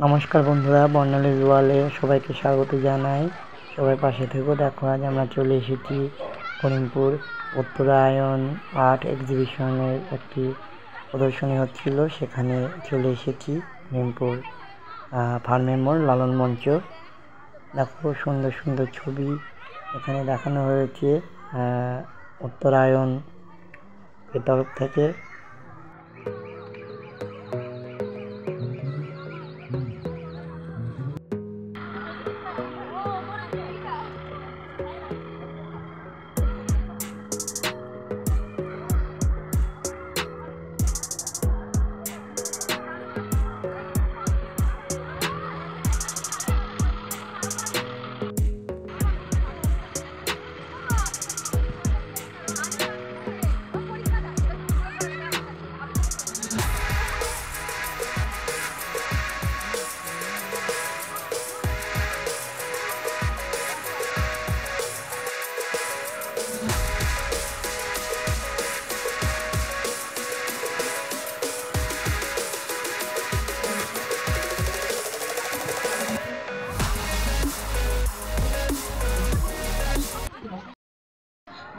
নমস্কার বন্ধুরা, বর্ণালী ওয়ালে সবাইকে স্বাগত জানাই। সবাই পাশে থেকো। দেখো, আজ আমরা চলে এসেছি করিমপুর উত্তরায়ণ আর্ট এক্সিবিশনের একটি প্রদর্শনী হচ্ছিল, সেখানে চলে এসেছি। করিমপুর ফার্মের মোড় লালন মঞ্চ। দেখো, সুন্দর সুন্দর ছবি এখানে দেখানো হয়েছে উত্তরায়ণ এর তরফ থেকে।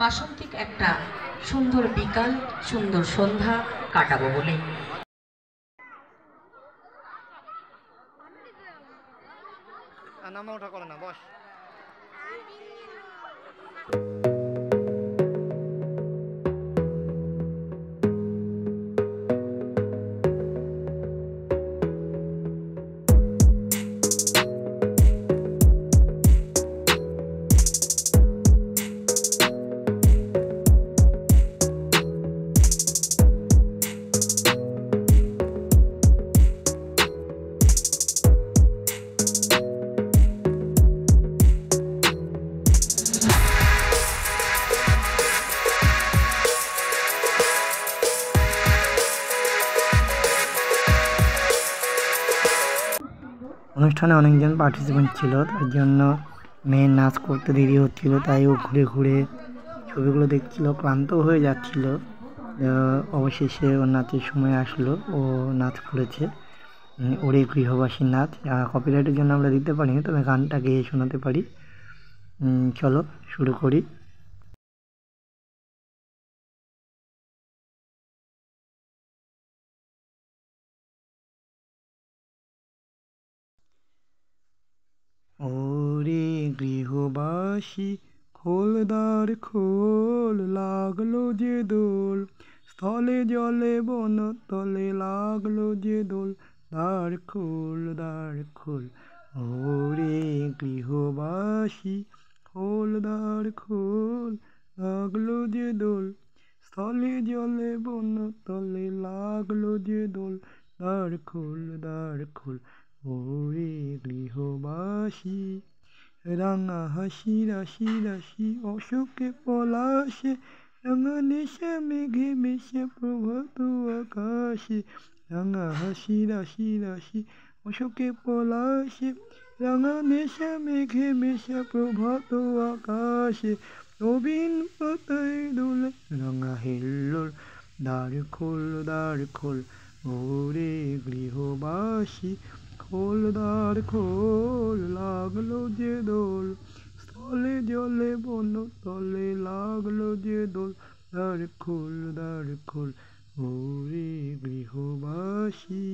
বাসন্তিক একটা সুন্দর বিকাল, সুন্দর সন্ধ্যা কাটাবো বলে। নামা ওঠা করে না, বস। অনুষ্ঠানে অনেকজন পার্টিসিপেন্ট ছিল, তার জন্য মেয়ের নাচ করতে দেরি হচ্ছিল, তাই ও ঘুরে ঘুরে ছবিগুলো দেখছিল, ক্লান্ত হয়ে যাচ্ছিল। অবশেষে ওর নাচের সময় আসলো, ও নাচ করেছে। ওরে গৃহবাসী নাচ। কপিরাইটের জন্য আমরা দিতে পারিনি, তবে গানটা গেয়ে শোনাতে পারি। চলো শুরু করি। ওরে গৃহবাসী খোলদার খোল, লাগলো যে দোল, স্থলে জলে বন তলে লাগলো যে দোল, দ্বার খোল দ্বার খোল। ওরে গৃহবাসী খোলদার খোল, লাগলো যে দোল, স্থলে জলে বন তলে লাগলো যে দোল, দ্বার খোল দ্বার খোল। ওরে গৃহবাসী রাঙা হাসি রাশি রাশি অশোকে পলাশে, রাঙা নেশে মেঘে মেশে প্রভাত আকাশে, রাঙা হাসি রাশি রাশি অশোকে পলাশে, রাঙা নেশে মেঘে মেশে প্রভাত আকাশে, নবীন পাতায় দোলে রাঙা হিল্লোল, দ্বার খোল দ্বার খোল। ওরে গৃহবাসী খোল দ্বার খোল, লাগলো যে দোল, স্থলে জলে বন তলে লাগলো যে দোল, দ্বার খোল দ্বার খোল। ওরে গৃহবাসী।